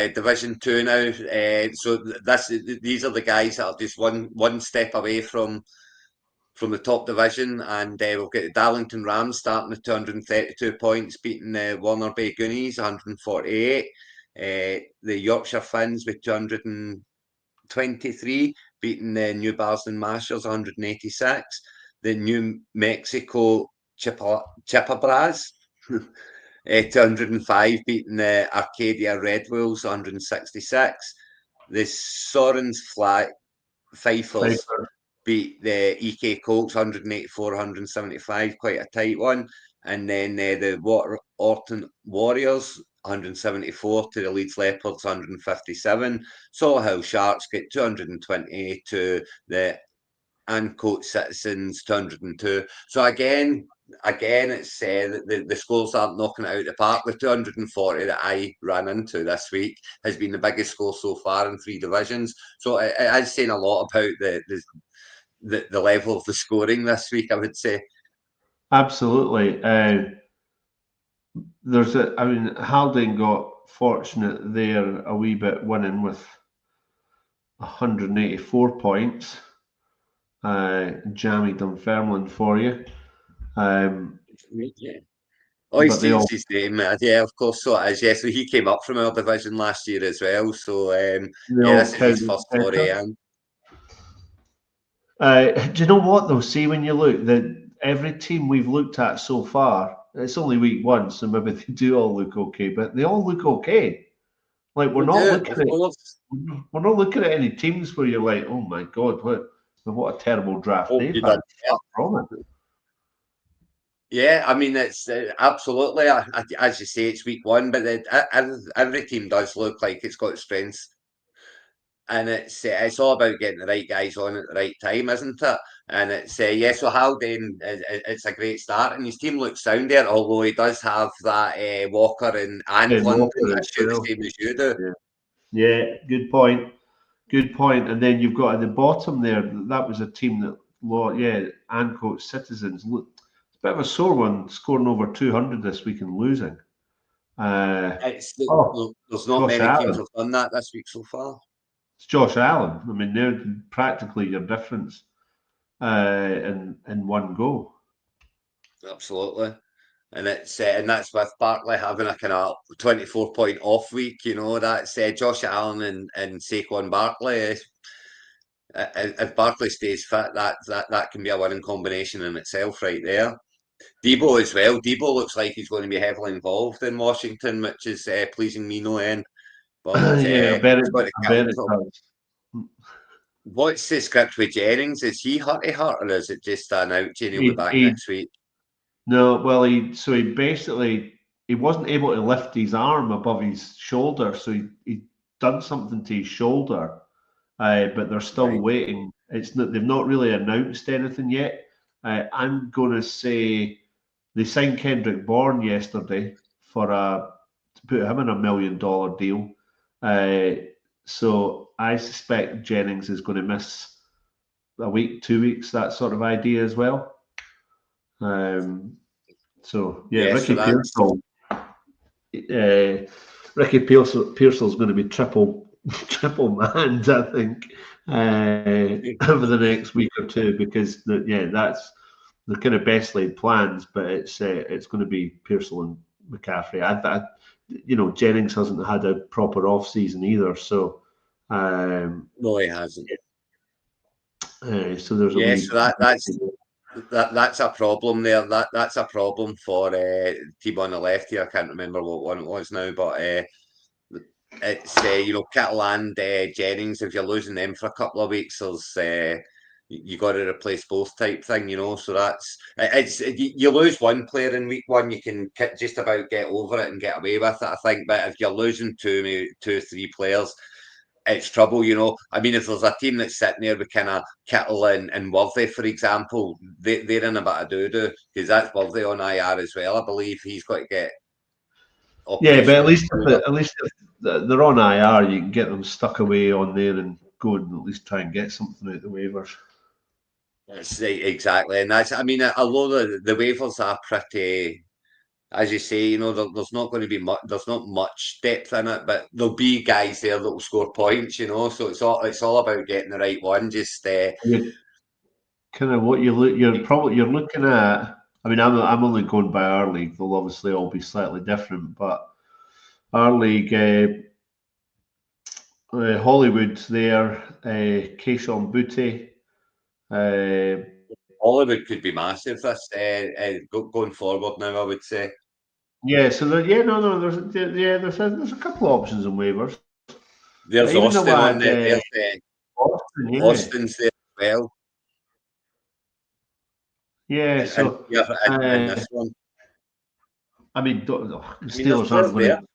Division 2 now. These are the guys that are just one step away from the top division, and we'll get the Darlington Rams starting with 232 points, beating Warner Bay Goonies 148. The Yorkshire Finns with 223, beating New Marsden Mashers 186. The New Mexico Chipabras 205, beating Arcadia Red Wolves 166. The Sorens Fifers beat the EK Colts 184, 175, quite a tight one. And then the Orton Warriors 174 to the Leeds Leopards 157. Solihull Sharks get 220 to the Ancoats Citizens 202. So again, it's the scores aren't knocking it out of the park. The 240 that I ran into this week has been the biggest score so far in 3 divisions. So it is saying a lot about the level of the scoring this week, I would say. Absolutely. Haldane got fortunate there a wee bit, winning with 184 points. Jamie Dunfermline for you. He sees his name. Yeah, of course, so it is. Yeah, so he came up from our division last year as well. So, this is his first foray in. Do you know what, though? See, when you look, every team we've looked at so far, it's only week 1, so maybe they do all look okay, but they all look okay. Like, we're not looking at any teams where you're like, oh my God, what a terrible draft they've had. Yeah, I mean, it's absolutely, as you say, it's week 1, but every team does look like it's got strengths. And it's all about getting the right guys on at the right time, isn't it? And it's so Haldane, it's a great start, and his team looks sound there. Although he does have that Walker and London that shoot the same as you do. Yeah, good point. Good point. And then you've got at the bottom there. That was a team that, Ancoats Citizens. Look, it's a bit of a sore one, scoring over 200 this week and losing. There's not many teams have done that this week so far. It's Josh Allen. I mean, they're practically your difference in one go. Absolutely, and that's with Barkley having a kind of 24-point off week. You know, that's Josh Allen and Saquon Barkley. If Barkley stays fit, that can be a winning combination in itself, right there. Debo as well. Debo looks like he's going to be heavily involved in Washington, which is pleasing me no end. But I bet it does. What's the script with Jennings? Is he hurt, or is it just an out and he'll be back next week? No, well, he basically wasn't able to lift his arm above his shoulder, so he done something to his shoulder, but they're still waiting. They've not really announced anything yet. I'm going to say they signed Kendrick Bourne yesterday to put him in $1 million deal. So I suspect Jennings is going to miss a week, 2 weeks, that sort of idea as well. Ricky Pearsall's going to be triple manned, I think, over the next week or two, because that's the kind of best laid plans. But it's going to be Pearsall and McCaffrey. Jennings hasn't had a proper off season either, so no, he hasn't. So there's that's a problem there. That's a problem for the team on the left here. I can't remember what one it was now, but it's Kittle and Jennings. If you're losing them for a couple of weeks, there's you got to replace both type thing. So you lose one player in week 1, you can just about get over it and get away with it, I think. But if you're losing 2, 3 players, it's trouble, I mean, if there's a team that's sitting there with kind of Kittle and Worthy, for example, they're in a bit of doo-doo, because that's Worthy on IR as well. I believe he's got to get. Yeah, but at least if they're on IR, you can get them stuck away on there and go and at least try and get something out of the waivers. Exactly, and that's. I mean, although the waivers are pretty as you say, there's not going to be much. There's not much depth in it, but there'll be guys there that will score points. So it's all about getting the right one. Just Kind of what you're looking at. I mean, I'm only going by our league. They'll obviously all be slightly different, but our league, Hollywood's there, Keishon Booty. Hollywood could be massive this going forward now, I would say. Yeah, so there's a couple of options in waivers. There's Even the Austin on lad, there. There's Austin, yeah, Austin's there as well. yeah. And So, yeah, in this one. I mean, the There's Steelers players aren't going there. to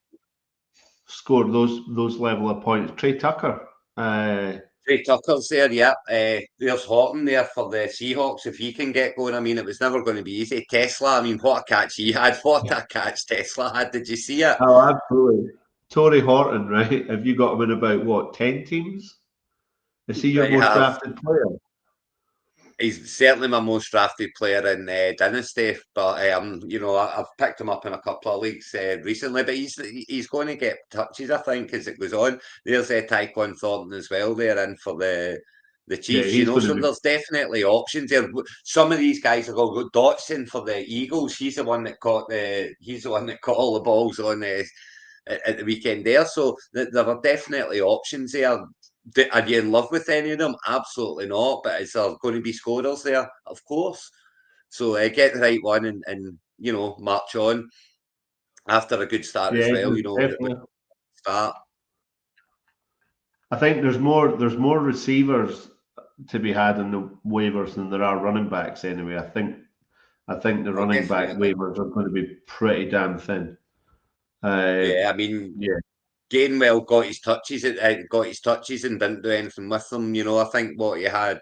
score those level of points. Trey Tucker. Trey Tucker's there, yeah. There's Horton there for the Seahawks if he can get going. I mean, it was never going to be easy. Tesla, I mean, what a catch he had. What a catch Tesla had. Did you see it? Oh, absolutely. Torrey Horton, right? Have you got him in about, what, 10 teams? Is he your most drafted player? He's certainly my most drafted player in Dynasty, but I've picked him up in a couple of leagues recently. But he's going to get touches, I think, as it goes on. There's Tyquan Thornton as well there, in for the Chiefs. Yeah, So there's definitely options there. Some of these guys are going to go. Dotson for the Eagles. He's the one that caught all the balls on at the weekend there. So there are definitely options there. Are you in love with any of them? Absolutely not. But is there going to be scorers there? Of course. So get the right one and march on after a good start as well. Definitely. Start. I think there's more receivers to be had in the waivers than there are running backs anyway. I think the running back waivers are going to be pretty damn thin. I mean, Gainwell got his touches and didn't do anything with them. I think what he had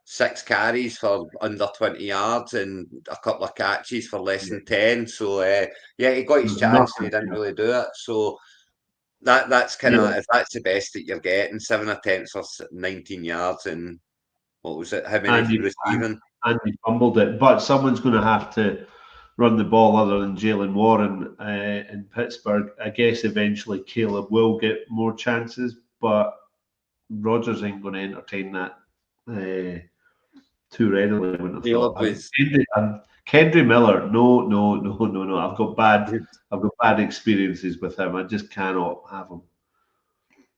6 carries for under 20 yards and a couple of catches for less than 10. So he got his chance and he didn't really do it. So that's kind of if that's the best that you're getting, 7 attempts for 19 yards and what was it? How many receiving? And he fumbled it, but someone's going to have to run the ball other than Jalen Warren in Pittsburgh. I guess eventually Caleb will get more chances, but Rodgers ain't going to entertain that too readily. I wouldn't have thought. Kendry Miller, no. I've got bad experiences with him. I just cannot have him.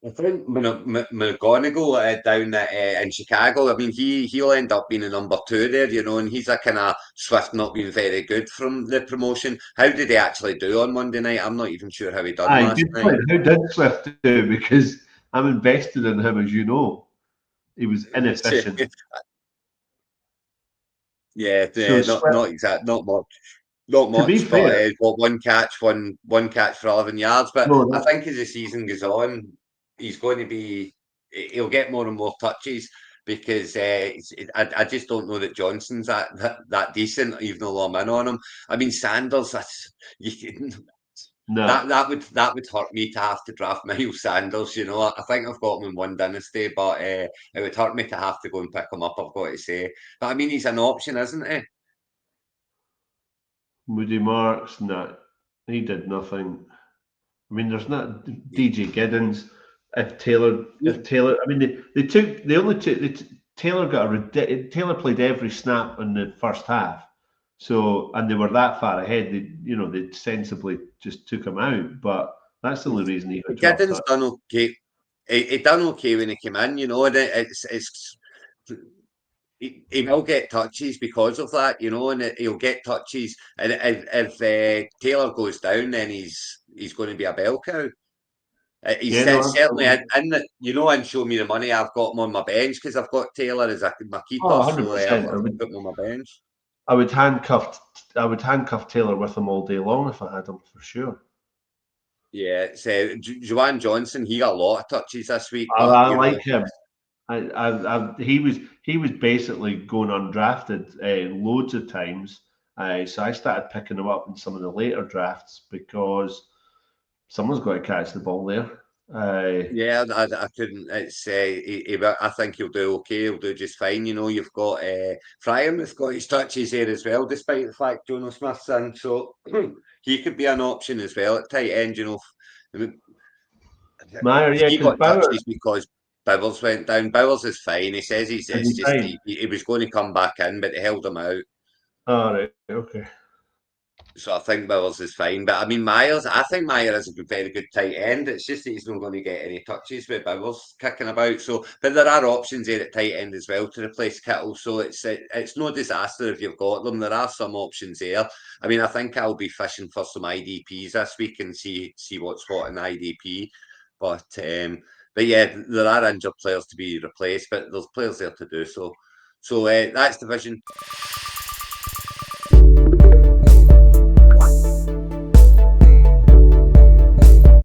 I think McGonigal down in Chicago. I mean, he'll end up being a number 2 there, and he's a kind of Swift not being very good from the promotion. How did he actually do on Monday night? I'm not even sure how he done last night. How did Swift do? Because I'm invested in him, as you know. He was inefficient. Not much. Not much, to be fair, but one catch for 11 yards. But I think as the season goes on, he'll get more and more touches because I just don't know that Johnson's that decent, even though I'm in on him. I mean, Sanders, that would hurt me to have to draft Miles Sanders. I think I've got him in one dynasty, but it would hurt me to have to go and pick him up, I've got to say. But I mean, he's an option, isn't he? Moody Marks, no, he did nothing. I mean, there's not DJ Giddens. If Taylor, I mean, Taylor played every snap in the first half. So, and they were that far ahead, they sensibly just took him out. But that's the only reason he got dropped. Giddens done okay. He done okay when he came in, and he will get touches because of that, and he'll get touches. And if Taylor goes down, then he's going to be a bell cow. He's certainly in the, and show me the money. I've got him on my bench because I've got Taylor as my keeper. So I've got him on my bench. I would handcuff Taylor with him all day long if I had him for sure. Yeah, so Juwan Johnson, he got a lot of touches this week. I like him. He was basically going undrafted loads of times. So I started picking him up in some of the later drafts because someone's got to catch the ball there. Yeah, I couldn't. It's I think he'll do okay. He'll do just fine. You know, you've got Fryer got his touches there as well, despite the fact Jono Smith's in. So he could be an option as well at tight end. You know, I mean, Meyer, yeah, he because got Bauer touches because Bowers went down. Bowers is fine. He says it's just he was going to come back in, but they held him out. Oh, right, okay. So I think Bowers is fine. But I mean, I think Meyer is a very good tight end. It's just that he's not going to get any touches with Bowers kicking about. So, but there are options there at tight end as well to replace Kittle. So it's no disaster if you've got them. There are some options there. I mean, I think I'll be fishing for some IDPs this week and see what's hot in IDP. But yeah, there are injured players to be replaced, but there's players there to do so. So that's division